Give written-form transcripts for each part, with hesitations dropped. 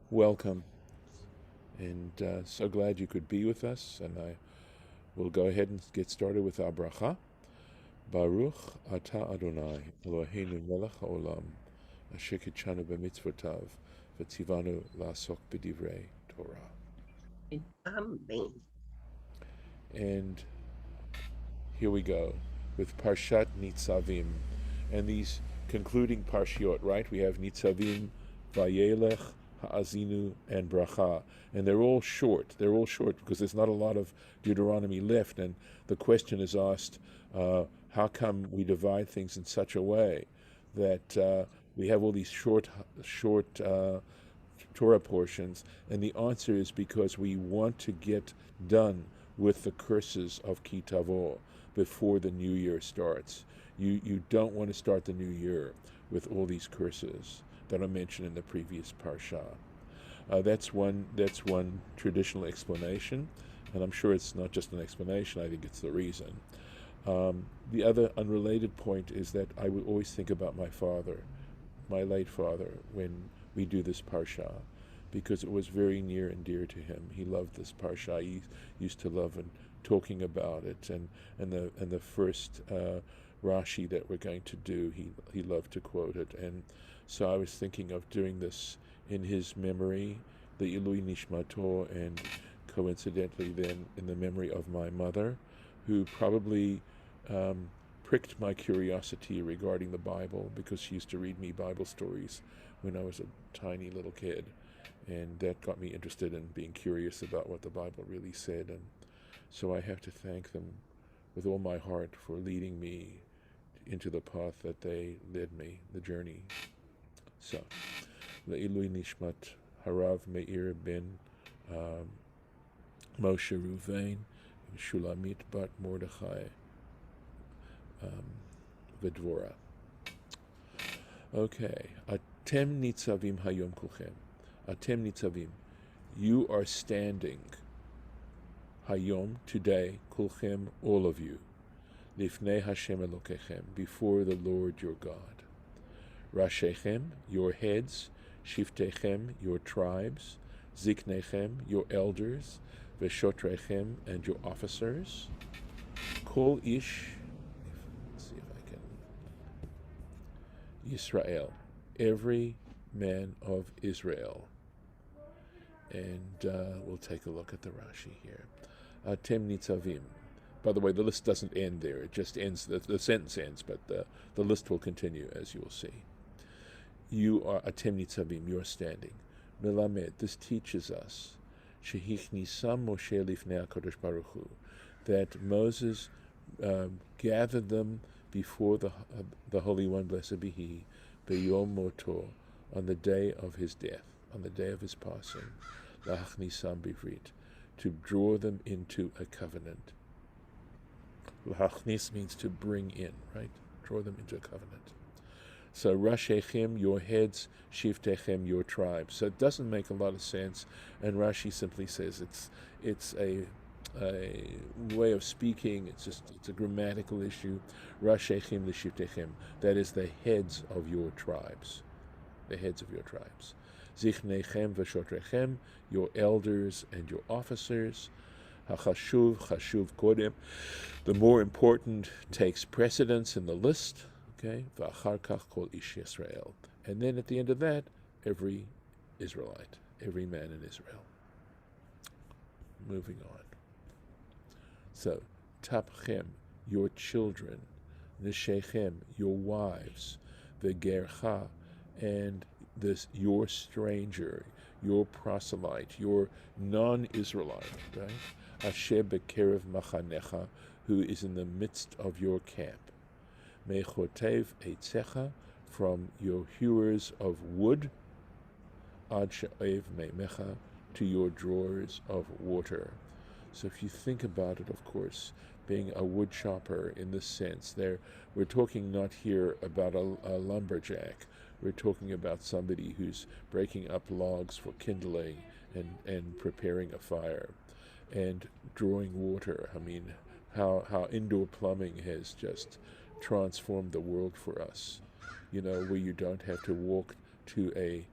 Welcome, and so glad you could be with us. And I will go ahead and get started with our bracha. Baruch Ata Adonai Eloheinu Melech Haolam Asher Kitshanu b'mitzvotav v'tzivanu la'asok b'divrei Torah. Amen. And here we go with Parshat Nitzavim, and these concluding parshiot. Right, we have Nitzavim, Vayelech, Ha'azinu, and Bracha, and they're all short. They're all short because there's not a lot of Deuteronomy left, and the question is asked: how come we divide things in such a way that we have all these short Torah portions? And the answer is because we want to get done with the curses of Ki Tavo before the new year starts. You don't want to start the new year with all these curses that are mentioned in the previous parsha. That's one traditional explanation, and I'm sure it's not just an explanation. I think it's the reason. The other unrelated point is that I would always think about my father, my late father, when we do this parsha, because it was very near and dear to him. He loved this parsha. He used to love and talking about it, and the first Rashi that we're going to do, he loved to quote it. And so I was thinking of doing this in his memory, the Ilui Nishmato, and coincidentally then in the memory of my mother, who probably pricked my curiosity regarding the Bible, because she used to read me Bible stories when I was a tiny little kid, and that got me interested in being curious about what the Bible really said. And so I have to thank them with all my heart for leading me into the path that they led me, the journey. So, Le'ilui Nishmat Harav Meir ben Moshe Ruvain Shulamit Bat Mordechai Vedvora. Okay. Atem Nitzavim Hayom Kulchem. Atem Nitzavim. You are standing. Hayom, today, Kulchem, all of you. Lifnei Hashem Elokechem, before the Lord your God. Rashechem, your heads. Shiftechem, your tribes. Ziknechem, your elders. Veshotrechem, and your officers. Kol ish, let's see if I can. Yisrael, every man of Israel. And we'll take a look at the Rashi here. Atem Nitzavim. By the way, the list doesn't end there. It just ends, the sentence ends, but the list will continue, as you will see. You are Atem Nitzavim, you are standing. Melamed, this teaches us, Shehichnisam Moshe Lifnei HaKadosh Baruch Hu, that Moses gathered them before the Holy One, blessed be He, B'yom Moto, on the day of his death, on the day of his passing, Lahachnisam Bivrit, to draw them into a covenant. Lahachnis means to bring in, right? Draw them into a covenant. So Rashechem, your heads, Shiftechem, your tribes. So it doesn't make a lot of sense, and Rashi simply says it's a way of speaking. It's a grammatical issue. Rashechem l'Shiftechem. That is the heads of your tribes, the heads of your tribes. Zichnechem v'shotrechem, your elders and your officers. Hachashuv, chashuv kodem. The more important takes precedence in the list. Okay, v'achar kach kol ish Yisrael. And then at the end of that, every Israelite, every man in Israel. Moving on. So, tapchem, your children. Neshechem, your wives. V'gercha, and this your stranger, your proselyte, your non-Israelite, right? Asher bekerev machanecha, who is in the midst of your camp. Mechotev eitzecha, from your hewers of wood, ad she'ev meimecha, to your drawers of water. So if you think about it, of course, being a wood chopper in this sense, we're talking not here about a lumberjack. We're talking about somebody who's breaking up logs for kindling and preparing a fire and drawing water. I mean, how indoor plumbing has just transformed the world for us, where you don't have to walk to a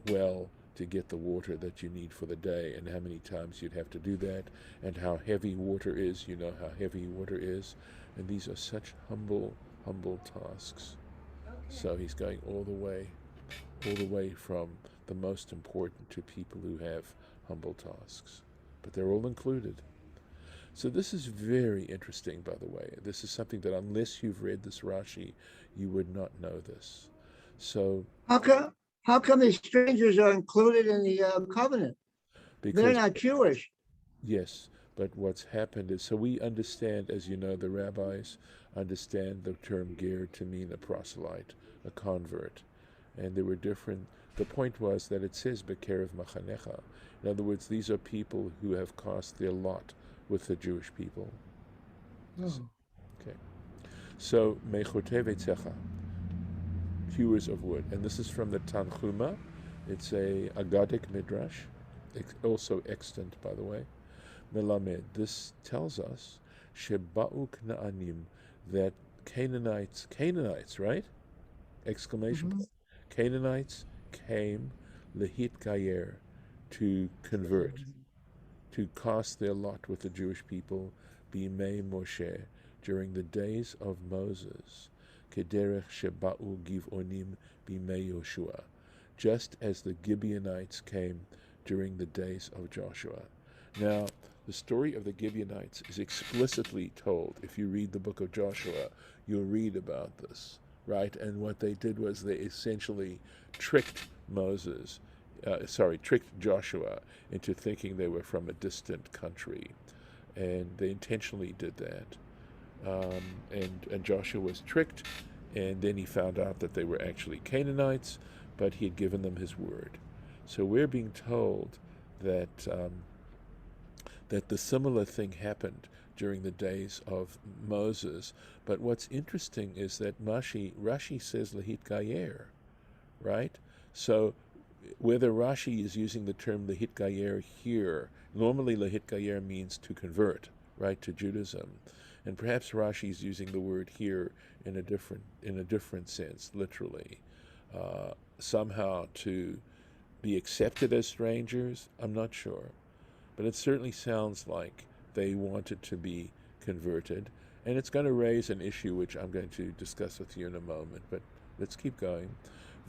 well to get the water that you need for the day, and how many times you'd have to do that, and how heavy water is. You know how heavy water is, and these are such humble, humble tasks. So he's going all the way from the most important to people who have humble tasks. But they're all included. So this is very interesting, by the way. This is something that unless you've read this Rashi, you would not know this. So How come? How come the strangers are included in the covenant? They're because not Jewish. yes, but what's happened is, so we understand, as you know, the rabbis understand the term ger to mean a proselyte, a convert. And there were different, the point was that it says bekerev machanecha. In other words, these are people who have cast their lot with the Jewish people. Oh. Okay. So, mechote veitzecha, hewers of wood. And this is from the Tanchuma. It's a Agadic midrash, also extant, by the way. Melamed. This tells us sheba'u kna'anim, that Canaanites, right? Exclamation point. Canaanites came lehit gayer, to convert, to cast their lot with the Jewish people, b'imei Moshe, during the days of Moses, kederech sheba'u giv'onim b'imei Yoshua, just as the Gibeonites came during the days of Joshua. Now, the story of the Gibeonites is explicitly told. If you read the book of Joshua, you'll read about this, right? And what they did was they essentially tricked tricked Joshua into thinking they were from a distant country. And they intentionally did that. And Joshua was tricked, and then he found out that they were actually Canaanites, but he had given them his word. So we're being told that that the similar thing happened during the days of Moses. But what's interesting is that Rashi says Lahit Gayer, right? So whether Rashi is using the term Lahit Gayer here, normally Lahit Gayer means to convert, right, to Judaism. And perhaps Rashi is using the word here in a different sense, literally. Somehow to be accepted as strangers, I'm not sure. But it certainly sounds like they wanted to be converted. And it's going to raise an issue which I'm going to discuss with you in a moment. But let's keep going.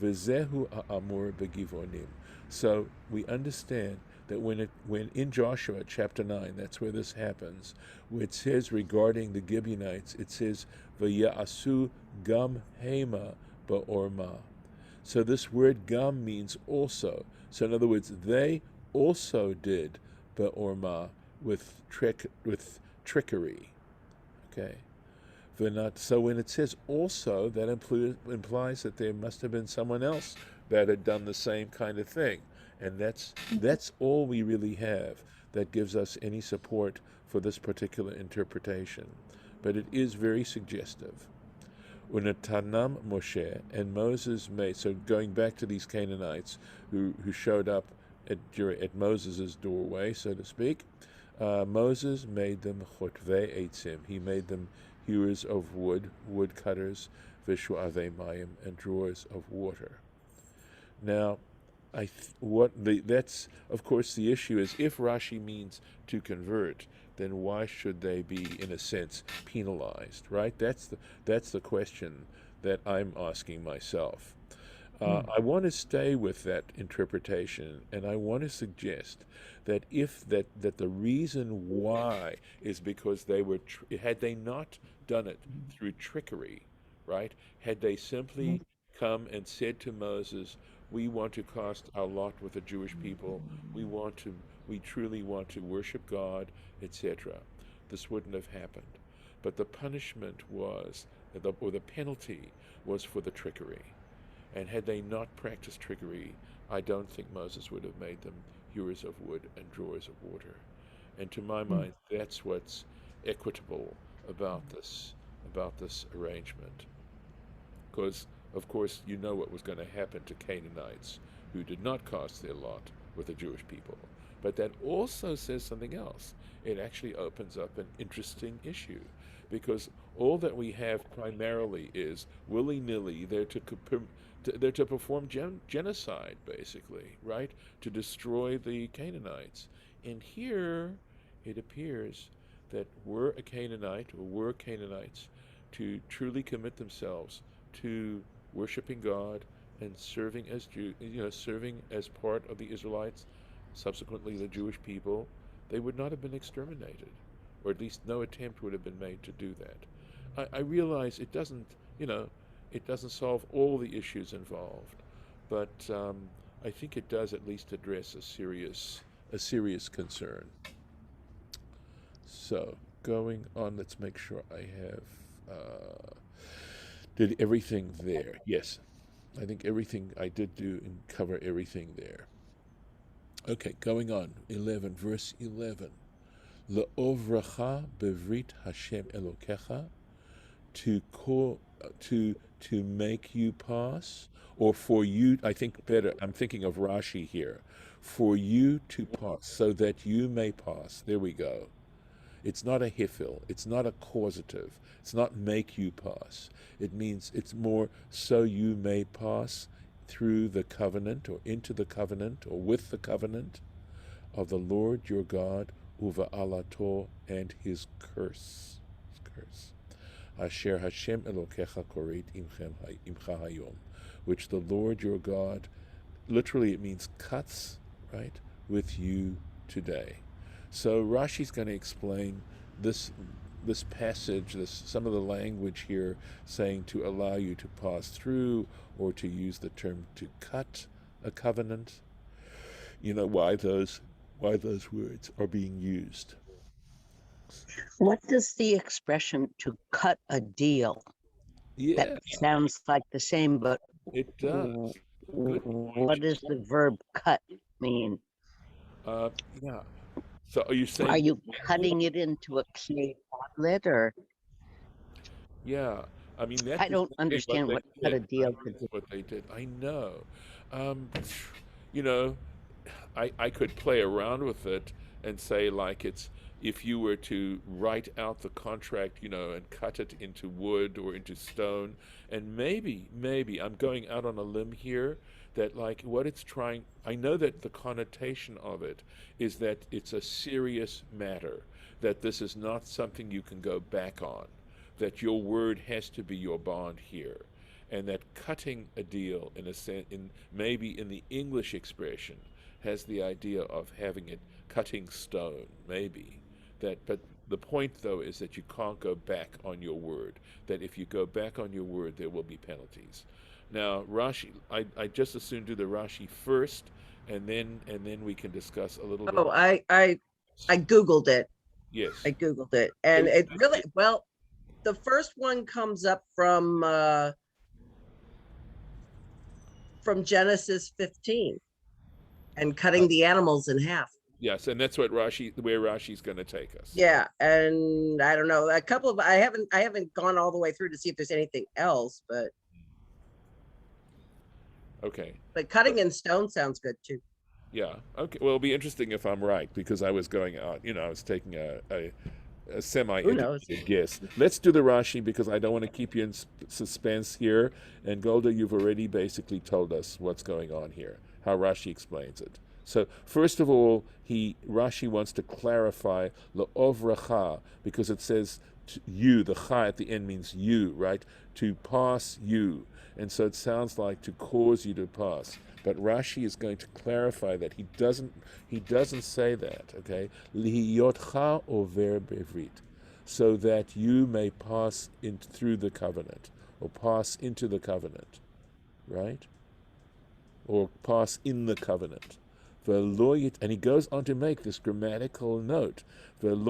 V'zehu ha'amur begivonim. So we understand that when in Joshua chapter 9, that's where this happens, where it says regarding the Gibeonites, it says, V'ya'asu gam hema ba'orma. So this word gam means also. So in other words, they also did ba'orma, with trickery. Okay. So when it says also, that implies that there must have been someone else that had done the same kind of thing. And that's all we really have that gives us any support for this particular interpretation. But it is very suggestive. Unatanam Moshe, and Moses made, so going back to these Canaanites who showed up at Moses' doorway, so to speak, Moses made them chotvei eitzim. He made them hewers of wood, woodcutters, vishuavei mayim, and drawers of water. Now, that's of course the issue is, if Rashi means to convert, then why should they be, in a sense, penalized, right? That's the question that I'm asking myself. I want to stay with that interpretation, and I want to suggest that that the reason why is because they were had they not done it through trickery, right? Had they simply come and said to Moses, "We want to cast our lot with the Jewish people. We truly want to worship God, etc." This wouldn't have happened. But the punishment was, or the penalty was, for the trickery. And had they not practiced trickery, I don't think Moses would have made them hewers of wood and drawers of water. And to my mind, that's what's equitable about this arrangement. Because, of course, you know what was going to happen to Canaanites who did not cast their lot with the Jewish people. But that also says something else. It actually opens up an interesting issue, because all that we have primarily is willy-nilly. They're to perform genocide, basically, right? To destroy the Canaanites. And here it appears that were a Canaanite or were Canaanites to truly commit themselves to worshiping God and serving as serving as part of the Israelites, subsequently the Jewish people, they would not have been exterminated, or at least no attempt would have been made to do that. I realize it doesn't, it doesn't solve all the issues involved, but I think it does at least address a serious concern. So going on, let's make sure I have did everything there. Yes, I think everything I did do and cover everything there. Okay, going on. 11, verse 11. Le'ovracha bevrit Hashem Elokecha, to make you pass, or for you. I think better. I'm thinking of Rashi here. For you to pass, so that you may pass. There we go. It's not a hifil. It's not a causative. It's not make you pass. It means it's more so you may pass through the covenant or into the covenant or with the covenant of the Lord your God, uva'alato, and his curse. Asher Hashem Elokecha koret imcha hayom, which the Lord your God, literally it means cuts, right, with you today. So Rashi's going to explain this passage, some of the language here saying to allow you to pass through, or to use the term to cut a covenant. Why those words are being used. What does the expression to cut a deal? Yeah, That sounds like the same, but it does. Good point. what does the verb cut mean? Yeah. So are you saying? Are you cutting it into a clay tablet, or? Yeah. I mean, I don't understand what cut a deal could do. What they did. I know. You know, I could play around with it and say, like, it's if you were to write out the contract, and cut it into wood or into stone, and maybe I'm going out on a limb here, that like what it's trying, I know that the connotation of it is that it's a serious matter, that this is not something you can go back on, that your word has to be your bond here, and that cutting a deal in a sense, maybe in the English expression, has the idea of having it cutting stone, maybe. But the point, though, is that you can't go back on your word, that if you go back on your word, there will be penalties. Now, Rashi, I just as soon do the Rashi first, and then we can discuss a little bit. Oh, I Googled it. Yes. I Googled it. And it really, well, the first one comes up from Genesis 15 and cutting the animals in half. Yes, and that's what where Rashi's going to take us. Yeah, and I don't know, a couple of I haven't gone all the way through to see if there's anything else, but okay. But cutting in stone sounds good too. Yeah. Okay. Well, it'll be interesting if I'm right, because I was going out. I was taking a semi-educated guess. Let's do the Rashi, because I don't want to keep you in suspense here. And Golda, you've already basically told us what's going on here, how Rashi explains it. So first of all, Rashi wants to clarify le'ovracha, because it says you, the cha at the end means you, right? To pass you. And so it sounds like to cause you to pass. But Rashi is going to clarify that he doesn't say that, okay? Lihiyotcha over bevrit, so that you may pass through the covenant, or pass into the covenant, right? Or pass in the covenant. And he goes on to make this grammatical note, and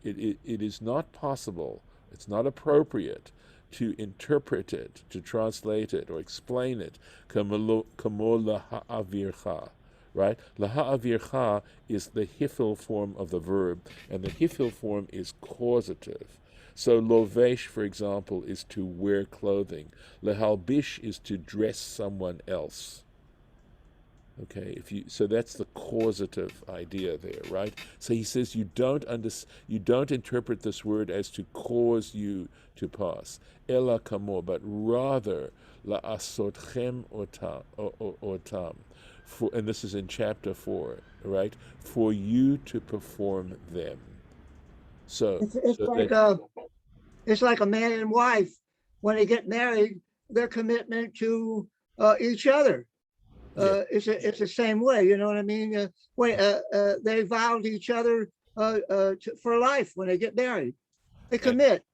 it is not possible, it's not appropriate to interpret it, to translate it, or explain it, kamo laha'avircha, right? Laha'avircha is the hifil form of the verb, and the hifil form is causative. So lovesh, for example, is to wear clothing. Lehalbish is to dress someone else. Okay, so that's the causative idea there, right? So he says you don't interpret this word as to cause you to pass, ela kamo, but rather la asotchem otam, and this is in chapter 4, right? For you to perform them. So, It's so like that it's like a man and wife when they get married, their commitment to each other. yeah, It's the same way, you know what I mean? They vow to each other for life when they get married. They and commit.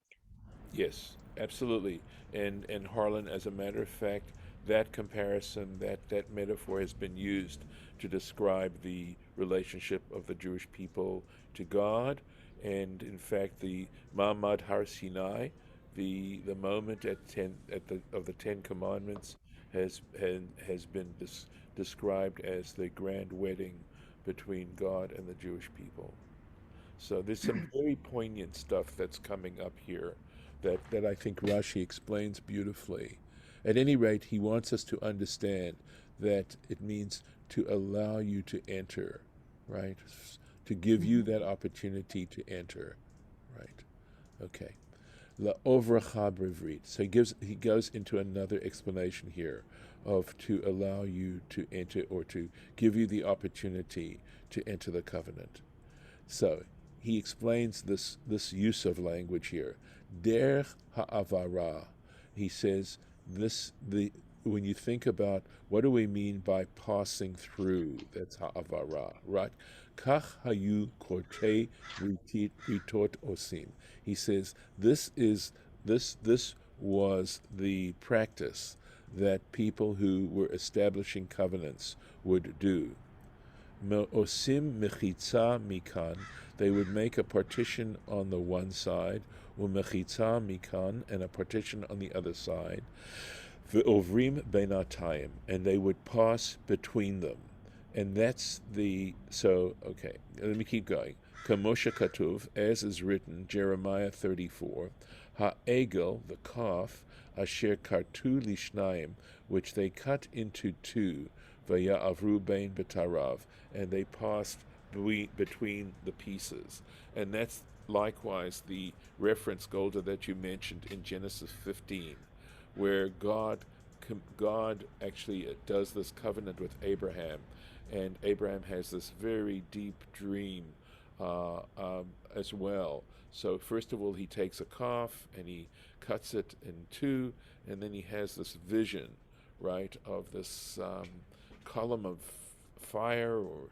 yes, absolutely. And Harlan, as a matter of fact, that comparison, that metaphor has been used to describe the relationship of the Jewish people to God, and in fact, the Ma'amad Har Sinai, the moment of the Ten Commandments, has been described as the grand wedding between God and the Jewish people. So there's some very poignant stuff that's coming up here that I think Rashi explains beautifully. At any rate, he wants us to understand that it means to allow you to enter, right? To give you that opportunity to enter, right? Okay. La ovracha brevrit. So he goes into another explanation here of to allow you to enter or to give you the opportunity to enter the covenant. So he explains this use of language here. Derech ha'avara. He says when you think about what do we mean by passing through, that's ha'avara, right? Kach hayu kortei ritot osim. He says this was the practice that people who were establishing covenants would do. Osim mechitza mikan, they would make a partition on the one side, umechitza mikan, and a partition on the other side, ve'ovrim benatayim, and they would pass between them. And that's okay, let me keep going. Kamosha Katuv, as is written, Jeremiah 34, Ha'egel, the calf, asher kartu lishnayim, which they cut into two, Vaya'avru bein betarav, and they passed between the pieces. And that's likewise the reference, Golda, that you mentioned in Genesis 15, where God actually does this covenant with Abraham, and Abraham has this very deep dream as well. So first of all, he takes a calf and he cuts it in two, and then he has this vision, right, of this column of fire or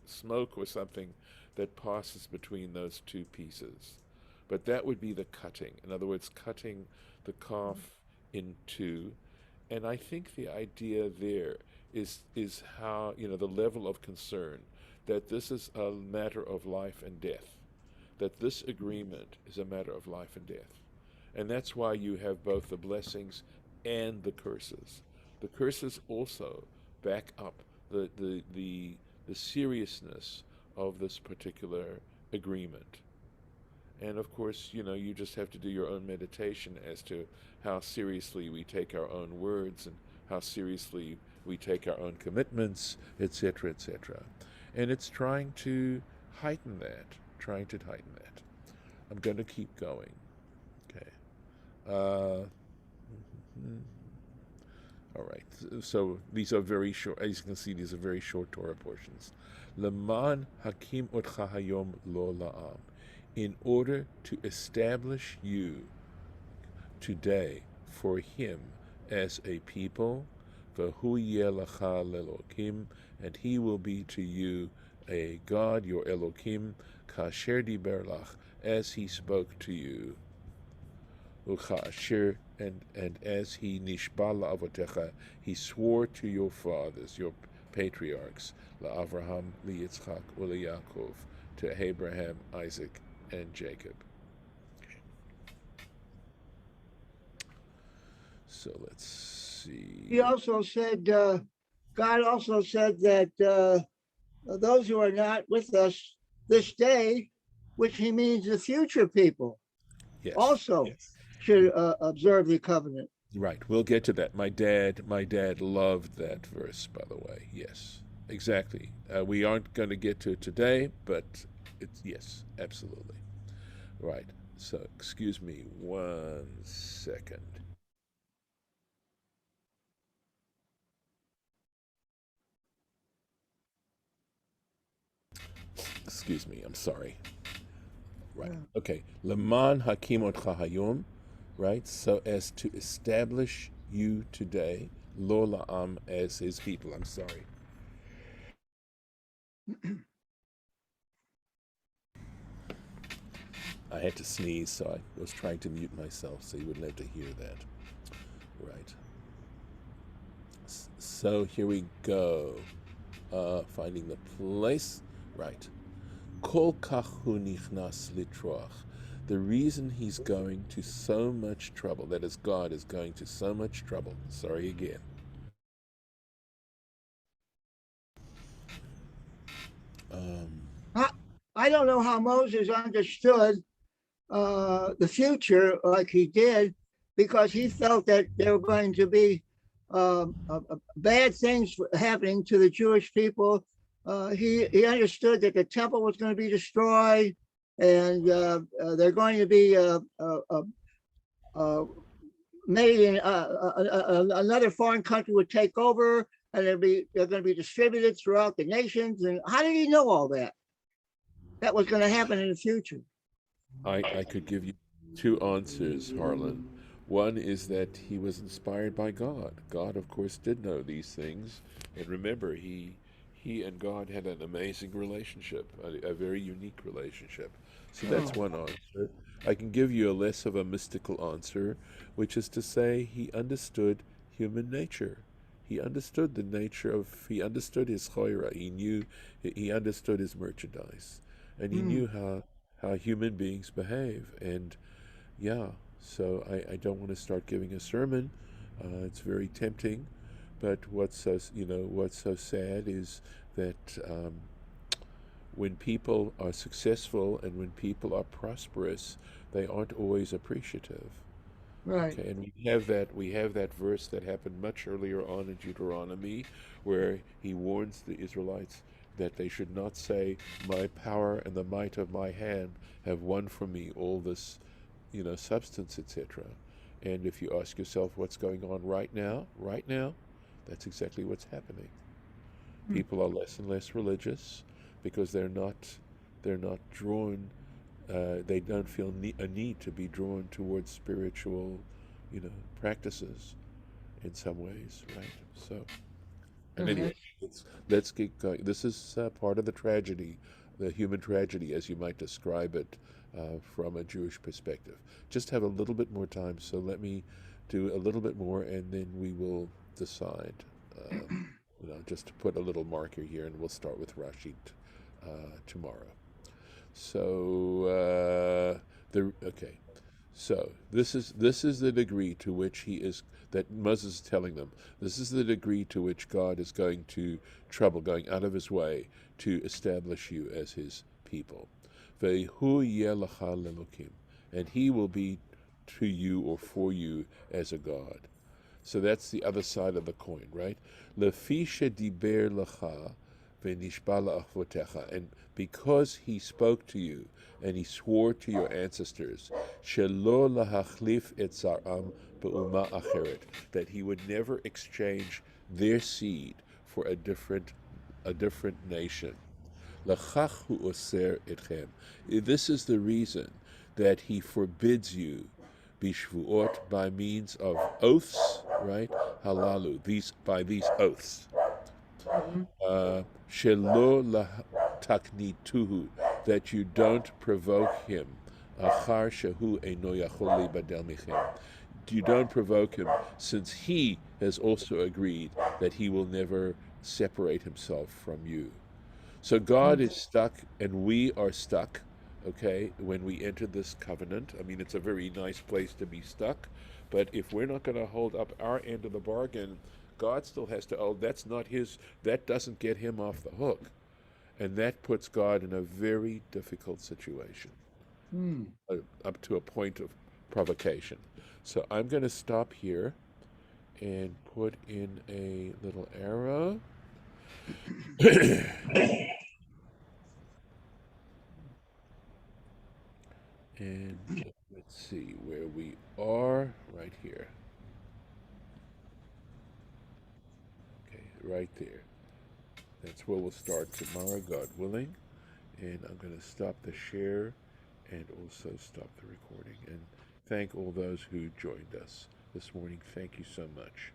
smoke or something that passes between those two pieces. But that would be the cutting. In other words, cutting the calf in two. And I think the idea there is how, the level of concern that this is a matter of life and death, that this agreement is a matter of life and death. And that's why you have both the blessings and the curses. The curses also back up the seriousness of this particular agreement. And of course, you just have to do your own meditation as to how seriously we take our own words and how seriously we take our own commitments, etc., etc. And it's trying to heighten that. I'm going to keep going. Okay. All right. So these are very short. As you can see, these are very short Torah portions. Leman hakim otcha hayom lo la'am. In order to establish you today for him as a people, v'hu yeh lecha lelokim, and he will be to you a God, your Elokim, kasher diber lach, as he spoke to you, u'chasher, and as he nishba la'avotecha, he swore to your fathers, your patriarchs, la'Avraham, li'Yitzchak, u'le'Yakov, to Abraham, Isaac, and Jacob. So let's see. He also said, God also said that those who are not with us this day, which he means the future people, Yes. also should observe the covenant. Right. We'll get to that. My dad loved that verse, by the way. Yes, exactly. We aren't going to get to it today, but it's yes, absolutely. Right. So, excuse me 1 second. Excuse me, I'm sorry. Right. Yeah. Okay. Leman hakimot hayom, right? So as to establish you today, lo la'am, as his people. I'm sorry. I had to sneeze, so I was trying to mute myself so you wouldn't have to hear that. Right. So here we go. Finding the place. Right. Kol kach hu nichnas litroach. The reason he's going to so much trouble, that is, God is going to so much trouble. Sorry again. I, I don't know how Moses understood the future like he did, because he felt that there were going to be bad things happening to the Jewish people. He understood that the temple was going to be destroyed, and they're going to be made in another foreign country would take over, and they're going to be distributed throughout the nations. And how did he know all that? That was going to happen in the future. I could give you two answers, Harlan. One is that he was inspired by God. God, of course, did know these things, and remember, he and God had an amazing relationship, a very unique relationship. So that's one answer. I can give you a less of a mystical answer, which is to say he understood human nature. He understood the nature of, he understood his choira. He understood his merchandise, and he knew how human beings behave. And yeah, so I don't want to start giving a sermon. It's very tempting, but what's so sad is that when people are successful and when people are prosperous, they aren't always appreciative. Right. Okay, and we have that verse that happened much earlier on in Deuteronomy, where he warns the Israelites that they should not say, "My power and the might of my hand have won for me all this, substance, etc." And if you ask yourself what's going on right now, that's exactly what's happening. People are less and less religious because they're not drawn. They don't feel a need to be drawn towards spiritual, practices in some ways, right? So, and anyway, let's get going. This is part of the tragedy, the human tragedy, as you might describe it, from a Jewish perspective. Just have a little bit more time, so let me do a little bit more, and then we will decide. Just to put a little marker here, and we'll start with Rashi tomorrow. So okay. So this is the degree to which that Moses is telling them. This is the degree to which God is going to trouble, going out of his way to establish you as his people. Ve'hu yeh lecha lelokim, and he will be to you or for you as a God. So that's the other side of the coin, right? Lefi shediber lecha v'nishba la'achvotecha, and because he spoke to you and he swore to your ancestors, shelo lahachlif et zaram be'uma acheret, that he would never exchange their seed for a different nation. Lachach hu oser etchem. This is the reason that he forbids you bishvuot, by means of oaths, right? Halalu, by these oaths. Shelo taknituhu, that you don't provoke him. Achar shehu eino yachol libadel michem. You don't provoke him, since he has also agreed that he will never separate himself from you. So God is stuck, and we are stuck, okay, when we enter this covenant. I mean, it's a very nice place to be stuck, but if we're not going to hold up our end of the bargain, God still has to, that doesn't get him off the hook. And that puts God in a very difficult situation, up to a point of provocation. So I'm going to stop here and put in a little arrow. And let's see where we are right here. Okay, right there. That's where we'll start tomorrow, God willing. And I'm going to stop the share and also stop the recording. And thank all those who joined us this morning. Thank you so much.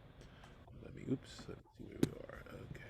Let me see where we are. Okay.